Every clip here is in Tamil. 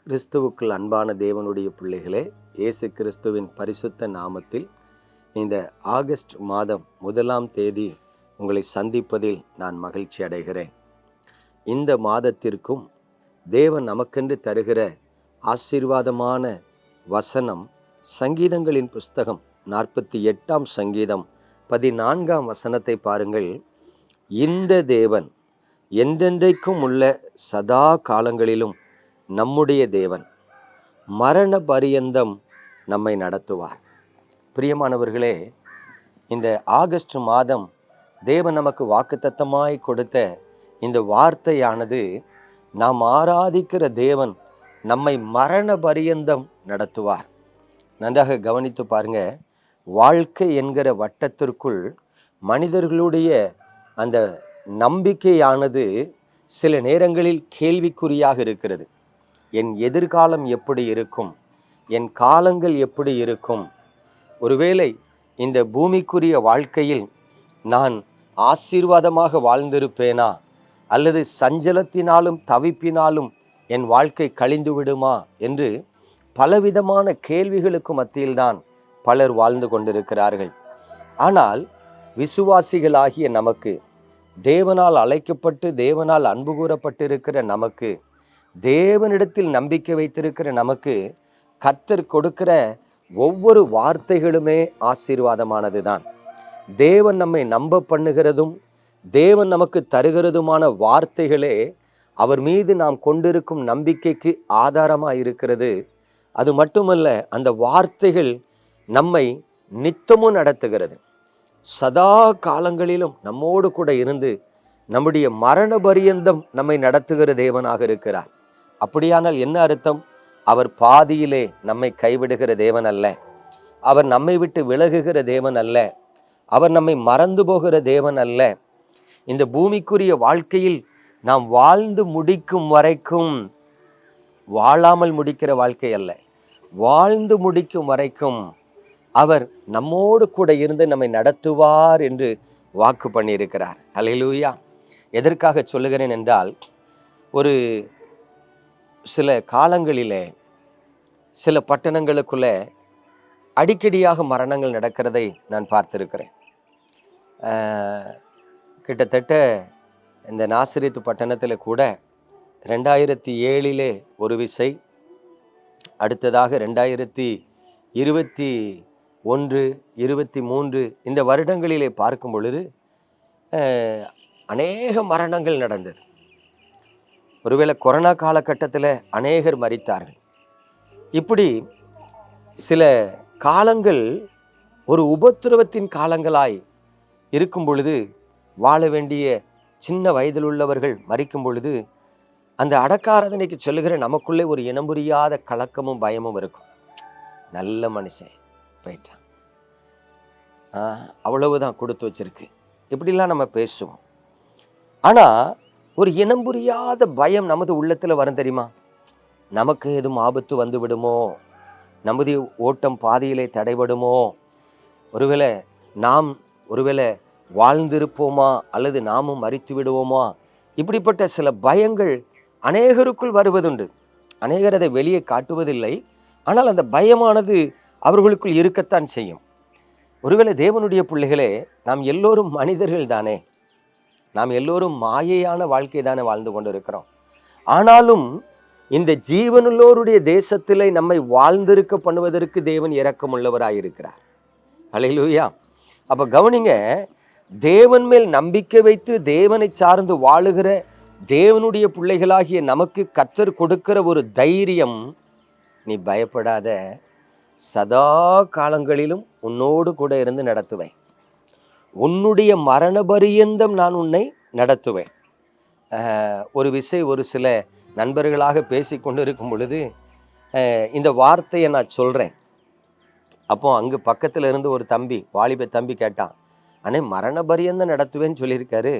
கிறிஸ்துவுக்குள் அன்பான தேவனுடைய பிள்ளைகளே, இயேசு கிறிஸ்துவின் பரிசுத்த நாமத்தில் இந்த ஆகஸ்ட் மாதம் 1ஆம் தேதி உங்களை சந்திப்பதில் நான் மகிழ்ச்சி அடைகிறேன். இந்த மாதத்திற்கும் தேவன் நமக்கென்று தருகிற ஆசீர்வாதமான வசனம் சங்கீதங்களின் புஸ்தகம் 48ஆம் சங்கீதம் 14ஆம் வசனத்தை பாருங்கள். இந்த தேவன் என்றென்றைக்கும் உள்ள சதா காலங்களிலும் நம்முடைய தேவன், மரண பரியந்தம் நம்மை நடத்துவார். பிரியமானவர்களே, இந்த ஆகஸ்ட் மாதம் தேவன் நமக்கு வாக்குத்தத்தமாய் கொடுத்த இந்த வார்த்தையானது, நாம் ஆராதிக்கிற தேவன் நம்மை மரண பரியந்தம் நடத்துவார். நன்றாக கவனித்து பாருங்க. வாழ்க்கை என்கிற வட்டத்திற்குள் மனிதர்களுடைய அந்த நம்பிக்கையானது சில நேரங்களில் கேள்விக்குறியாக இருக்கிறது. என் எதிர்காலம் எப்படி இருக்கும்? என் காலங்கள் எப்படி இருக்கும்? ஒருவேளை இந்த பூமிக்குரிய வாழ்க்கையில் நான் ஆசீர்வாதமாக வாழ்ந்திருப்பேனா, அல்லது சஞ்சலத்தினாலும் தவிப்பினாலும் என் வாழ்க்கை கழிந்து விடுமா என்று பலவிதமான கேள்விகளுக்கு மத்தியில்தான் பலர் வாழ்ந்து கொண்டிருக்கிறார்கள். ஆனால் விசுவாசிகளாகிய நமக்கு, தேவனால் அழைக்கப்பட்டு தேவனால் அன்பு கூறப்பட்டிருக்கிற நமக்கு, தேவனிடத்தில் நம்பிக்கை வைத்திருக்கிற நமக்கு, கர்த்தர் கொடுக்கிற ஒவ்வொரு வார்த்தைகளுமே ஆசீர்வாதமானது தான். தேவன் நம்மை நம்ப பண்ணுகிறதும் தேவன் நமக்கு தருகிறதுமான வார்த்தைகளே அவர் மீது நாம் கொண்டிருக்கும் நம்பிக்கைக்கு ஆதாரமாக இருக்கிறது. அது மட்டுமல்ல, அந்த வார்த்தைகள் நம்மை நித்தமும் நடத்துகிறது. சதா காலங்களிலும் நம்மோடு கூட இருந்து நம்முடைய மரண பரியந்தம் நம்மை நடத்துகிற தேவனாக இருக்கிறார். அப்படியானால் என்ன அர்த்தம்? அவர் பாதியிலே நம்மை கைவிடுகிற தேவன் அல்ல. அவர் நம்மை விட்டு விலகுகிற தேவன் அல்ல. அவர் நம்மை மறந்து போகிற தேவன் அல்ல. இந்த பூமிக்குரிய வாழ்க்கையில் நாம் வாழ்ந்து முடிக்கும் வரைக்கும், வாழாமல் முடிக்கிற வாழ்க்கை அல்ல, வாழ்ந்து முடிக்கும் வரைக்கும் அவர் நம்மோடு கூட இருந்து நம்மை நடத்துவார் என்று வாக்கு பண்ணியிருக்கிறார். அல்லேலூயா. எதற்காக சொல்லுகிறேன் என்றால், ஒரு சில காலங்களிலே சில பட்டணங்களுக்குள்ள அடிக்கடியாக மரணங்கள் நடக்கிறதை நான் பார்த்திருக்கிறேன். கிட்டத்தட்ட இந்த நாசரேத்து பட்டணத்தில் கூட 2007 ஒரு விசை, அடுத்ததாக 2021, 23 இந்த வருடங்களிலே பார்க்கும் பொழுது அநேக மரணங்கள் நடந்தது. ஒருவேளை கொரோனா காலகட்டத்தில் அநேகர் மரித்தார்கள். இப்படி சில காலங்கள் ஒரு உபத்திரவத்தின் காலங்களாய் இருக்கும் பொழுது, வாழ வேண்டிய சின்ன வயதில் உள்ளவர்கள் மரிக்கும் பொழுது, அந்த அடக்காராதனைக்கு சொல்லுகிற நமக்குள்ளே ஒரு இனம் புரியாத கலக்கமும் பயமும் இருக்கும். நல்ல மனுஷன் போயிட்டான், அவ்வளவுதான் கொடுத்து வச்சிருக்கு, இப்படிலாம் நம்ம பேசுவோம். ஆனா ஒரு இனம் புரியாத பயம் நமது உள்ளத்துல வரும் தெரியுமா? நமக்கு எதுவும் ஆபத்து வந்து விடுமோ, நமது ஓட்டம் பாதியிலே தடைபடுமோ, ஒருவேளை நாம் வாழ்ந்திருப்போமா, அல்லது நாமும் மரித்து விடுவோமா, இப்படிப்பட்ட சில பயங்கள் அநேகருக்குள் வருவதுண்டு. அநேகர் அதை வெளியே காட்டுவதில்லை. ஆனால் அந்த பயமானது அவர்களுக்குள் இருக்கத்தான் செய்யும். ஒருவேளை தேவனுடைய பிள்ளைகளே, நாம் எல்லோரும் மனிதர்கள் தானே, நாம் எல்லோரும் மாயையான வாழ்க்கை தானே வாழ்ந்து கொண்டு இருக்கிறோம். ஆனாலும் இந்த ஜீவனுள்ளோருடைய தேசத்திலே நம்மை வாழ்ந்திருக்க பண்ணுவதற்கு தேவன் இரக்கமுள்ளவராயிருக்கிறார். அல்லேலூயா. அப்ப கவனிங்க, தேவன் மேல் நம்பிக்கை வைத்து தேவனை சார்ந்து வாழுகிற தேவனுடைய பிள்ளைகளாகிய நமக்கு கர்த்தர் கொடுக்கிற ஒரு தைரியம், நீ பயப்படாத, சதா காலங்களிலும் உன்னோடு கூட இருந்து நடத்துவேன், உன்னுடைய மரண பரியந்தம் நான் உன்னை நடத்துவேன். ஒரு விசை ஒரு சில நண்பர்களாக பேசி கொண்டு இருக்கும் பொழுது இந்த வார்த்தையை நான் சொல்கிறேன். அப்போ அங்கே பக்கத்தில் இருந்து ஒரு தம்பி, வாலிப தம்பி கேட்டான், அண்ணே மரண பரியந்தம் நடத்துவேன்னு சொல்லியிருக்காரு,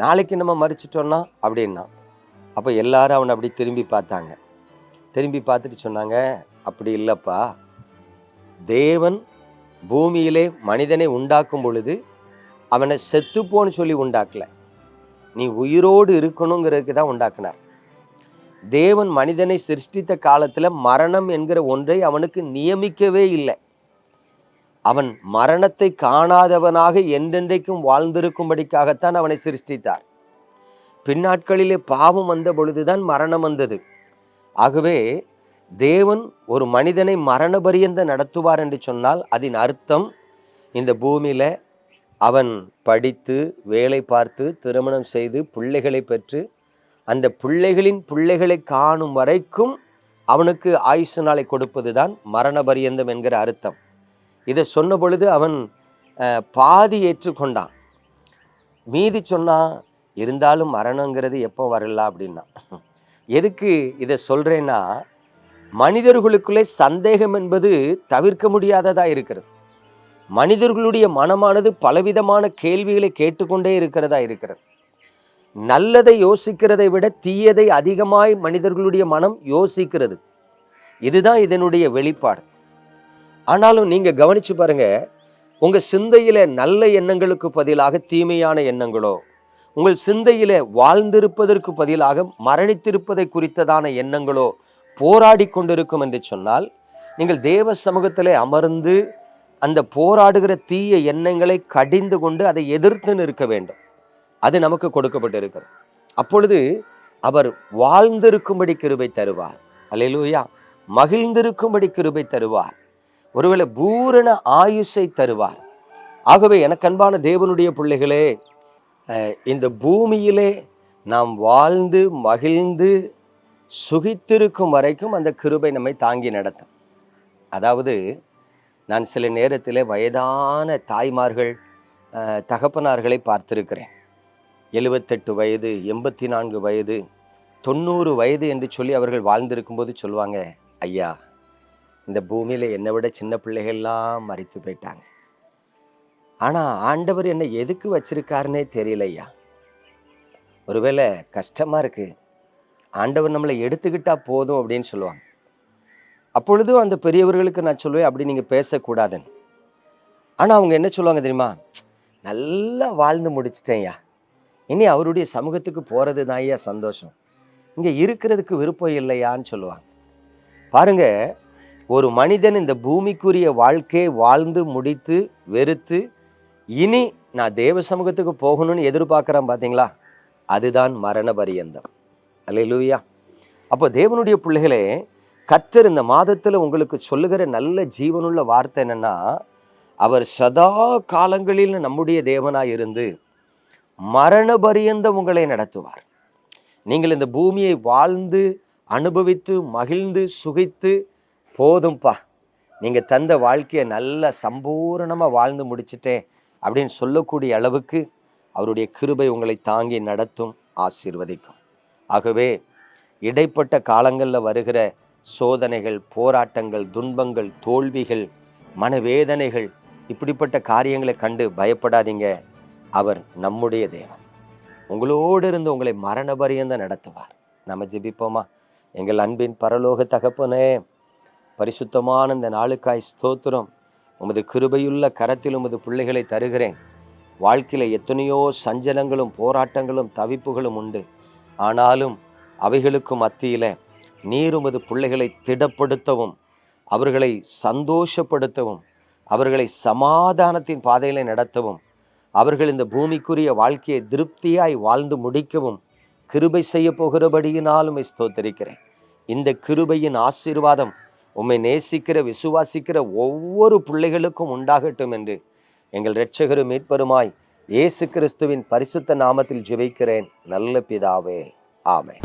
நாளைக்கு நம்ம மறிச்சிட்டோன்னா அப்படின்னா. அப்போ எல்லாரும் அவனை அப்படி திரும்பி பார்த்தாங்க. திரும்பி பார்த்துட்டு சொன்னாங்க, அப்படி இல்லைப்பா, தேவன் பூமியிலே மனிதனை உண்டாக்கும் பொழுது அவனை செத்துப்போன்னு சொல்லி உண்டாக்கல, நீ உயிரோடு இருக்கணுங்கிறதுக்கு தான் உண்டாக்குனார். தேவன் மனிதனை சிருஷ்டித்த காலத்துல மரணம் என்கிற ஒன்றை அவனுக்கு நியமிக்கவே இல்லை. அவன் மரணத்தை காணாதவனாக என்றென்றைக்கும் வாழ்ந்திருக்கும்படிக்காகத்தான் அவனை சிருஷ்டித்தார். பின்னாட்களிலே பாவம் வந்த பொழுதுதான் மரணம் வந்தது. ஆகவே தேவன் ஒரு மனிதனை மரண பரியந்த நடத்துவார் என்று சொன்னால் அதன் அர்த்தம் இந்த பூமியில அவன் படித்து வேலை பார்த்து திருமணம் செய்து பிள்ளைகளை பெற்று அந்த பிள்ளைகளின் பிள்ளைகளை காணும் வரைக்கும் அவனுக்கு ஆயுசு நாளை கொடுப்பதுதான் மரண பரியந்தம் என்கிற அர்த்தம். இதை சொன்ன பொழுது அவன் பாதி ஏற்றுக்கொண்டான். மீதி சொன்னா இருந்தாலும் மரணங்கிறது எப்போ வரலாம் அப்படின்னா. எதுக்கு இதை சொல்றேன்னா, மனிதர்களுக்குள்ளே சந்தேகம் என்பது தவிர்க்க முடியாததா இருக்கிறது. மனிதர்களுடைய மனமானது பலவிதமான கேள்விகளை கேட்டுக்கொண்டே இருக்கிறதா இருக்கிறது. நல்லதை யோசிக்கிறதை விட தீயதை அதிகமாய் மனிதர்களுடைய மனம் யோசிக்கிறது. இதுதான் இதனுடைய வெளிப்பாடு. ஆனாலும் நீங்க கவனிச்சு பாருங்க, உங்க சிந்தையில நல்ல எண்ணங்களுக்கு பதிலாக தீமையான எண்ணங்களோ, உங்கள் சிந்தையில வாழ்ந்திருப்பதற்கு பதிலாக மரணித்திருப்பதை குறித்ததான எண்ணங்களோ போராடி கொண்டிருக்கும் என்று சொன்னால், நீங்கள் தேவ சமூகத்திலே அமர்ந்து அந்த போராடுகிற தீய எண்ணங்களை கடிந்து கொண்டு அதை எதிர்த்து நிற்க வேண்டும். அது நமக்கு கொடுக்கப்பட்டிருக்கிறது. அப்பொழுது அவர் வாழ்ந்திருக்கும்படி கிருபை தருவார். அல்லேலூயா. மகிழ்ந்திருக்கும்படி கிருபை தருவார். ஒருவேளை பூரண ஆயுசை தருவார். ஆகவே எனக்கு அன்பான தேவனுடைய பிள்ளைகளே, இந்த பூமியிலே நாம் வாழ்ந்து மகிழ்ந்து சுகித்திருக்கும் வரைக்கும் அந்த கிருபை நம்மை தாங்கி நடத்தும். அதாவது நான் சில நேரத்தில் வயதான தாய்மார்கள் தகப்பனார்களை பார்த்திருக்கிறேன். 78 வயது 84 வயது 90 வயது என்று சொல்லி அவர்கள் வாழ்ந்திருக்கும் போது சொல்லுவாங்க, ஐயா இந்த பூமியில என்னை விட சின்ன பிள்ளைகள்லாம் மரித்து போயிட்டாங்க. ஆனா ஆண்டவர் என்னை எதுக்கு வச்சிருக்காருன்னே தெரியல ஐயா. ஒருவேளை கஷ்டமா இருக்கு, ஆண்டவர் நம்மளை எடுத்துக்கிட்டா போதும் அப்படின்னு சொல்லுவாங்க. அப்பொழுதும் அந்த பெரியவர்களுக்கு நான் சொல்லுவேன், அப்படி நீங்க பேசக்கூடாதுன்னு. ஆனா அவங்க என்ன சொல்லுவாங்க தெரியுமா, நல்லா வாழ்ந்து முடிச்சிட்டேன்யா, இனி அவருடைய சமூகத்துக்கு போறது தான் ஐயா சந்தோஷம், இங்க இருக்கிறதுக்கு விருப்பம் இல்லையான்னு சொல்லுவாங்க. பாருங்க, ஒரு மனிதன் இந்த பூமிக்குரிய வாழ்க்கையை வாழ்ந்து முடித்து வெறுத்து இனி நான் தேவ சமூகத்துக்கு போகணும்னு எதிர்பார்க்கிறேன் பார்த்தீங்களா, அதுதான் மரண பரியந்தம். அல்லேலூயா. அப்போ தேவனுடைய பிள்ளைகளே, கர்த்தர் இந்த மாதத்துல உங்களுக்கு சொல்லுகிற நல்ல ஜீவனுள்ள வார்த்தை என்னன்னா, அவர் சதா காலங்களில் நம்முடைய தேவனாய் இருந்து மரண பரியந்தம் உங்களை நடத்துவார். நீங்கள் இந்த பூமியை வாழ்ந்து அனுபவித்து மகிழ்ந்து சுகித்து போதும்பா, நீங்க தந்த வாழ்க்கையை நல்ல சம்பூரணமா வாழ்ந்து முடிச்சிட்டேன் அப்படின்னு சொல்லக்கூடிய அளவுக்கு அவருடைய கிருபை உங்களை தாங்கி நடத்தும், ஆசீர்வதிக்கும். ஆகவே இடைப்பட்ட காலங்களில் வருகிற சோதனைகள், போராட்டங்கள், துன்பங்கள், தோல்விகள், மனவேதனைகள், இப்படிப்பட்ட காரியங்களை கண்டு பயப்படாதீங்க. அவர் நம்முடைய தேவன். உங்களோடு இருந்து உங்களை மரண பரியந்தம் நடத்துவார். நம்ம ஜெபிப்போமா? எங்கள் அன்பின் பரலோக தகப்பனே, பரிசுத்தமான இந்த நாளுக்காய் ஸ்தோத்திரம். உமது கிருபையுள்ள கரத்தில் உமது பிள்ளைகளை தருகிறேன். வாழ்க்கையில எத்தனையோ சஞ்சலங்களும் போராட்டங்களும் தவிப்புகளும் உண்டு. ஆனாலும் அவைகளுக்கு மத்தியில நீர் உமது பிள்ளைகளை திடப்படுத்தவும், அவர்களை சந்தோஷப்படுத்தவும், அவர்களை சமாதானத்தின் பாதையில நடத்தவும், அவர்கள் இந்த பூமிக்குரிய வாழ்க்கையை திருப்தியாய் வாழ்ந்து முடிக்கவும் கிருபை செய்ய போகிறபடியினாலும் ஸ்தோத்திரிக்கிறேன். இந்த கிருபையின் ஆசீர்வாதம் உம்மை நேசிக்கிற விசுவாசிக்கிற ஒவ்வொரு பிள்ளைகளுக்கும் உண்டாகட்டும் என்று எங்கள் இரட்சகரும் மீட்பருமாய் இயேசு கிறிஸ்துவின் பரிசுத்த நாமத்தில் ஜெபிக்கிறேன் நல்ல பிதாவே, ஆமென்.